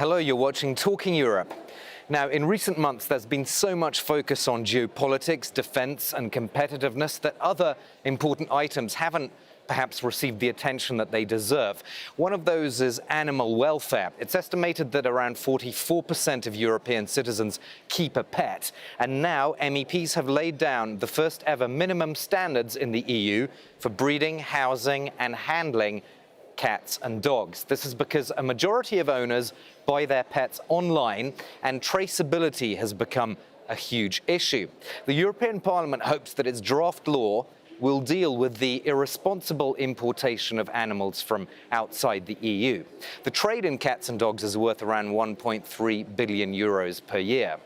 Hello, you're watching Talking Europe. Now, in recent months, there's been so much focus on geopolitics, defense, and competitiveness that other important items haven't perhaps received the attention that they deserve. One of those is animal welfare. It's estimated that around 44% of European citizens keep a pet. And now MEPs have laid down the first ever minimum standards in the EU for breeding, housing, and handling cats and dogs. This is because a majority of owners buy their pets online, and traceability has become a huge issue. The European Parliament hopes that its draft law will deal with the irresponsible importation of animals from outside the EU. The trade in cats and dogs is worth around 1.3 billion euros per year.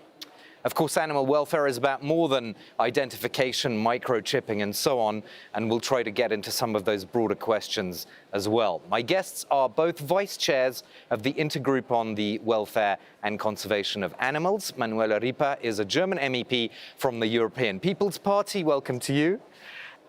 Of course, animal welfare is about more than identification, microchipping, and so on, and we'll try to get into some of those broader questions as well. My guests are both vice chairs of the Intergroup on the Welfare and Conservation of Animals. Manuela Ripa is a German MEP from the European People's Party. Welcome to you.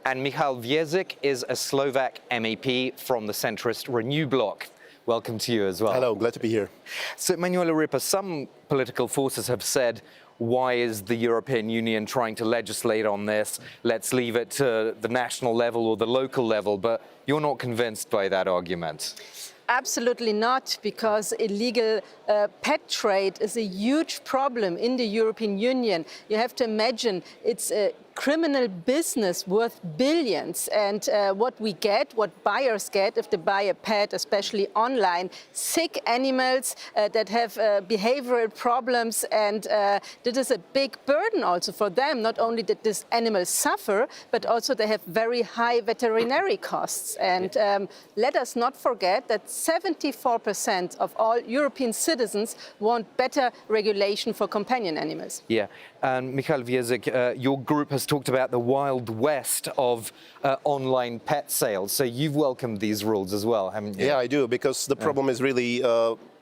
And Michal Wiezik is a Slovak MEP from the centrist Renew bloc. Welcome to you as well. Hello, glad to be here. So, Manuela Ripa, some political forces have said, why is the European Union trying to legislate on this? Let's leave it to the national level or the local level. But you're not convinced by that argument. Absolutely not, because illegal pet trade is a huge problem in the European Union. You have to imagine it's a criminal business worth billions, and what buyers get if they buy a pet, especially online, sick animals that have behavioral problems, and that is a big burden also for them. Not only did these animals suffer, but also they have very high veterinary costs. And let us not forget that 74% of all European citizens want better regulation for companion animals. Yeah, and Michal Wiezik, your group has talked about the wild west of online pet sales. So you've welcomed these rules as well, haven't you? Yeah, I do, because the problem is really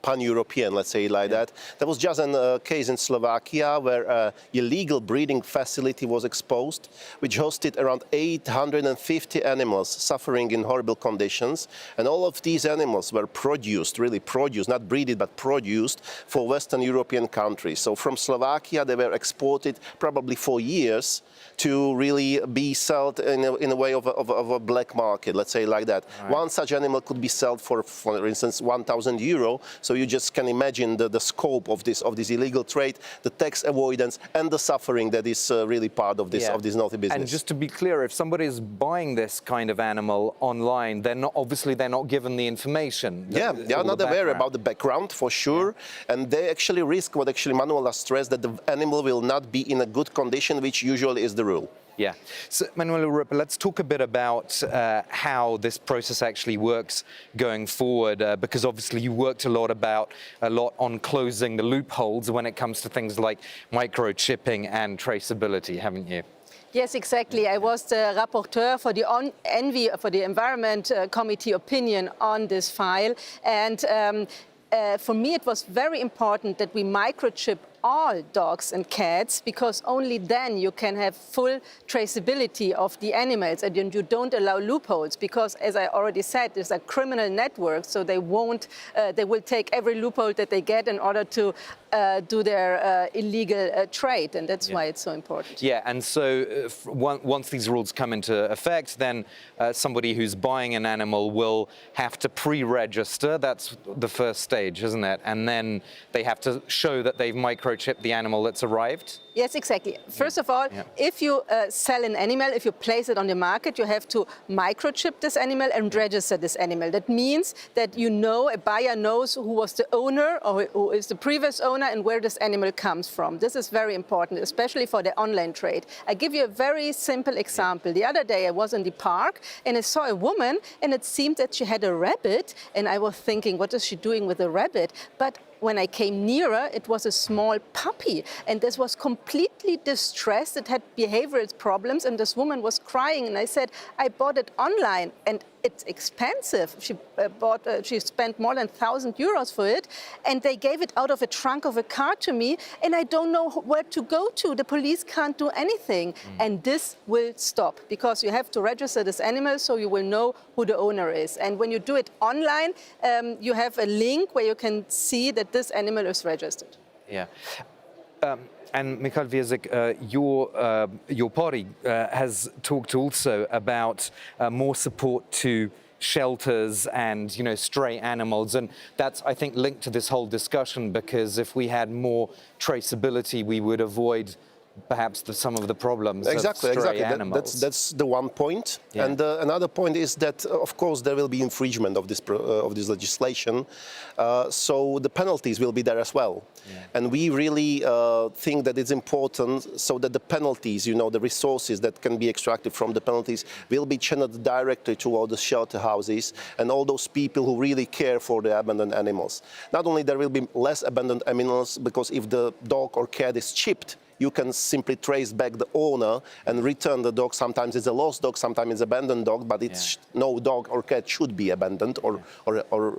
pan-European, let's say it like that. There was just a case in Slovakia where an illegal breeding facility was exposed, which hosted around 850 animals suffering in horrible conditions. And all of these animals were produced, really produced, not breeded, but produced for Western European countries. So from Slovakia, they were exported probably for years to really be sold in a way of a black market, let's say like that. Right. One such animal could be sold for instance, 1,000 euro. So you just can imagine the scope of this illegal trade, the tax avoidance, and the suffering that is really part of this naughty business. And just to be clear, if somebody is buying this kind of animal online, they're not given the information. They are not aware about the background for sure, and they actually risk what Manuela stressed, that the animal will not be in a good condition, which usually is the rule. Yeah. So, Manuela Ripa, let's talk a bit about how this process actually works going forward, because obviously you worked a lot on closing the loopholes when it comes to things like microchipping and traceability, haven't you? Yes, exactly. I was the rapporteur for the Environment Committee opinion on this file, and for me it was very important that we microchip all dogs and cats, because only then you can have full traceability of the animals, and you don't allow loopholes, because as I already said, there's a criminal network, so they will take every loophole that they get in order to do their illegal trade, and that's why it's so important. Yeah, and so once these rules come into effect, then somebody who's buying an animal will have to pre-register. That's the first stage, isn't it? And then they have to show that they've microchipped the animal that's arrived? Yes, exactly. First of all, if you sell an animal, if you place it on the market, you have to microchip this animal and register this animal. That means that a buyer knows who was the owner or who is the previous owner and where this animal comes from. This is very important, especially for the online trade. I give you a very simple example. The other day I was in the park and I saw a woman, and it seemed that she had a rabbit, and I was thinking, what is she doing with a rabbit? But when I came nearer, it was a small puppy, and this was completely distressed. It had behavioral problems, and this woman was crying, and I said, I bought it online, and it's expensive. She spent more than 1,000 euros for it, and they gave it out of a trunk of a car to me, and I don't know where to go to. The police can't do anything, and this will stop, because you have to register this animal so you will know who the owner is. And when you do it online, you have a link where you can see that that this animal is registered. Yeah. And Mikhail Viezik, your party has talked also about more support to shelters and, stray animals. And that's, I think, linked to this whole discussion, because if we had more traceability, we would avoid perhaps some of the problems of stray animals. That's the one point. Yeah. And another point is that, of course, there will be infringement of this legislation. So the penalties will be there as well. Yeah. And we really think that it's important so that the penalties, the resources that can be extracted from the penalties will be channeled directly to all the shelter houses and all those people who really care for the abandoned animals. Not only there will be less abandoned animals, because if the dog or cat is chipped, you can simply trace back the owner and return the dog. Sometimes it's a lost dog, sometimes it's an abandoned dog, but it's no dog or cat should be abandoned or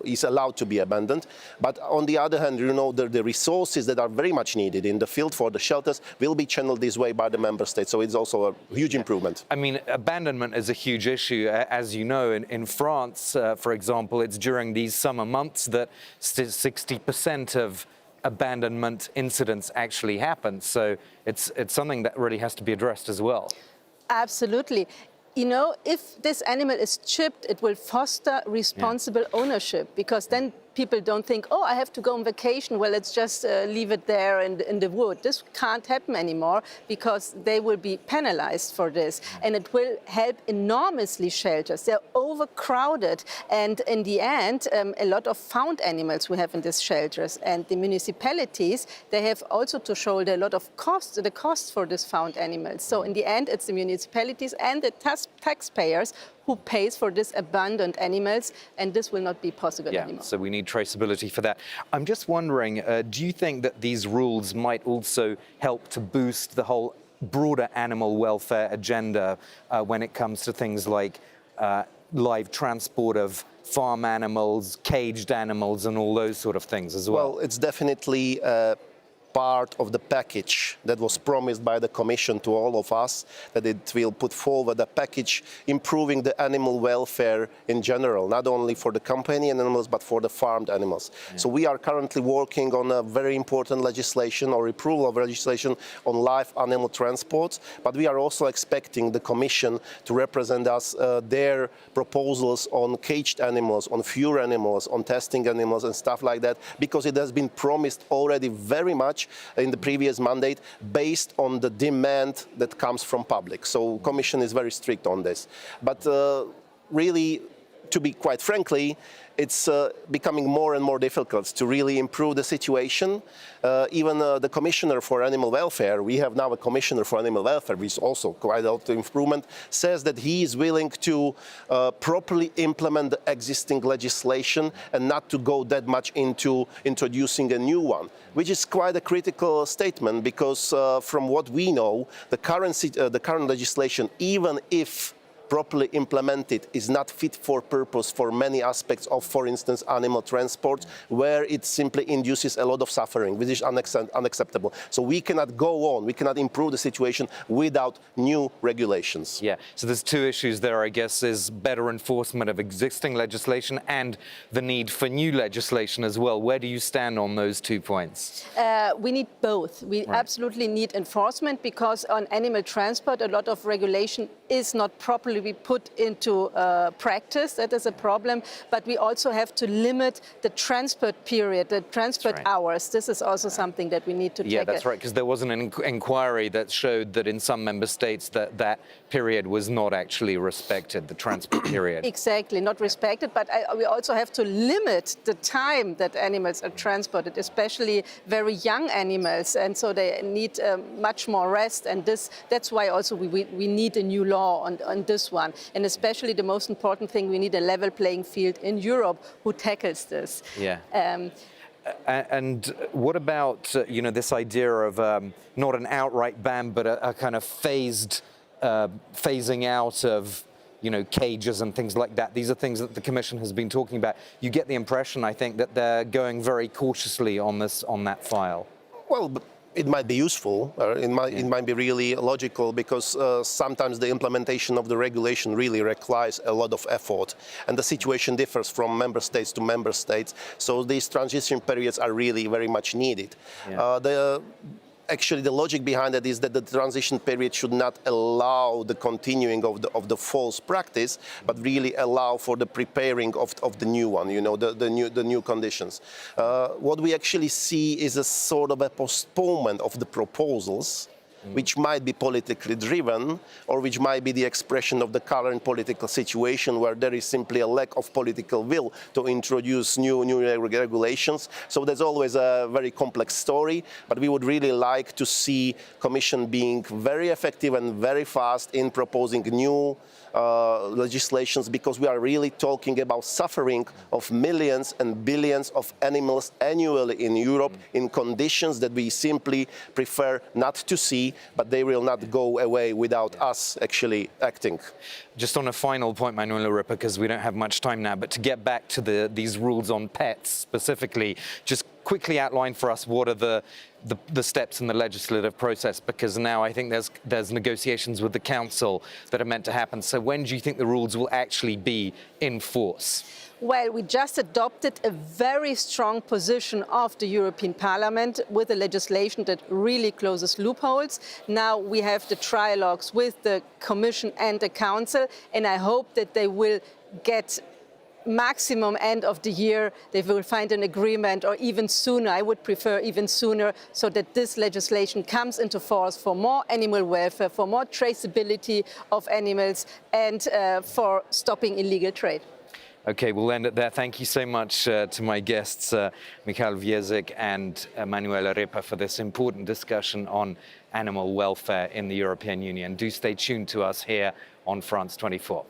is allowed to be abandoned. But on the other hand, the resources that are very much needed in the field for the shelters will be channeled this way by the member states. So it's also a huge improvement. I mean, abandonment is a huge issue. As you know, in France, for example, it's during these summer months that 60% of abandonment incidents actually happen. So it's something that really has to be addressed as well. Absolutely. If this animal is chipped, it will foster responsible ownership, because then people don't think, oh, I have to go on vacation. Well, let's just leave it there in the wood. This can't happen anymore, because they will be penalized for this. And it will help enormously shelters. They're overcrowded. And in the end, a lot of found animals we have in these shelters. And the municipalities, they have also to shoulder a lot of costs, the costs for these found animals. So in the end, it's the municipalities and the taxpayers who pays for these abandoned animals, and this will not be possible anymore. So we need traceability for that. I'm just wondering, do you think that these rules might also help to boost the whole broader animal welfare agenda when it comes to things like live transport of farm animals, caged animals, and all those sort of things as well? Well, it's definitely part of the package that was promised by the Commission to all of us, that it will put forward a package improving the animal welfare in general, not only for the companion animals, but for the farmed animals. Yeah. So we are currently working on a very important legislation or approval of legislation on live animal transports, but we are also expecting the Commission to represent us their proposals on caged animals, on furry animals, on testing animals and stuff like that, because it has been promised already very much in the previous mandate based on the demand that comes from public. So Commission is very strict on this. But really, to be quite frankly, it's becoming more and more difficult to really improve the situation. Even the Commissioner for Animal Welfare, we have now a Commissioner for Animal Welfare, which is also quite a lot of improvement, says that he is willing to properly implement the existing legislation and not to go that much into introducing a new one, which is quite a critical statement, because from what we know, the current legislation, even if properly implemented, is not fit for purpose for many aspects of, for instance, animal transport, where it simply induces a lot of suffering, which is unacceptable. So we cannot go on, we cannot improve the situation without new regulations. Yeah, so there's two issues there, I guess, is better enforcement of existing legislation and the need for new legislation as well. Where do you stand on those 2 points? We need both. We absolutely need enforcement, because on animal transport, a lot of regulation is not properly put into practice. That is a problem. But we also have to limit the transport period, the transport hours. This is also something that we need to take. Yeah, that's right, because there was an inquiry that showed that in some member states that period was not actually respected, the transport period. Exactly, not respected. But we also have to limit the time that animals are transported, especially very young animals. And so they need much more rest. And that's why also we need a new law on this one. And especially the most important thing, we need a level playing field in Europe who tackles this. Yeah. And what about, this idea of not an outright ban, but a kind of phasing out of, cages and things like that? These are things that the Commission has been talking about. You get the impression, I think, that they're going very cautiously on that file. Well, it might be useful, or it might be really logical, because sometimes the implementation of the regulation really requires a lot of effort, and the situation differs from member states to member states. So these transition periods are really very much needed. Yeah. Actually, the logic behind it is that the transition period should not allow the continuing of the false practice, but really allow for the preparing of the new one, you know, the new conditions. What we actually see is a sort of a postponement of the proposals, which might be politically driven, or which might be the expression of the current political situation, where there is simply a lack of political will to introduce new regulations. So there's always a very complex story, but we would really like to see Commission being very effective and very fast in proposing new legislations, because we are really talking about suffering of millions and billions of animals annually in Europe in conditions that we simply prefer not to see, but they will not go away without us actually acting. Just on a final point, Manuela Ripa, because we don't have much time now, but to get back to these rules on pets specifically, just quickly outline for us what are the steps in the legislative process, because now I think there's negotiations with the Council that are meant to happen. So when do you think the rules will actually be in force? Well, we just adopted a very strong position of the European Parliament with a legislation that really closes loopholes. Now we have the trilogues with the Commission and the Council, and I hope that they will get maximum end of the year, they will find an agreement, or even sooner. I would prefer even sooner, so that this legislation comes into force for more animal welfare, for more traceability of animals, and for stopping illegal trade. Okay, we'll end it there. Thank you so much to my guests, Michal Wiezik and Manuela Ripa, for this important discussion on animal welfare in the European Union. Do stay tuned to us here on France 24.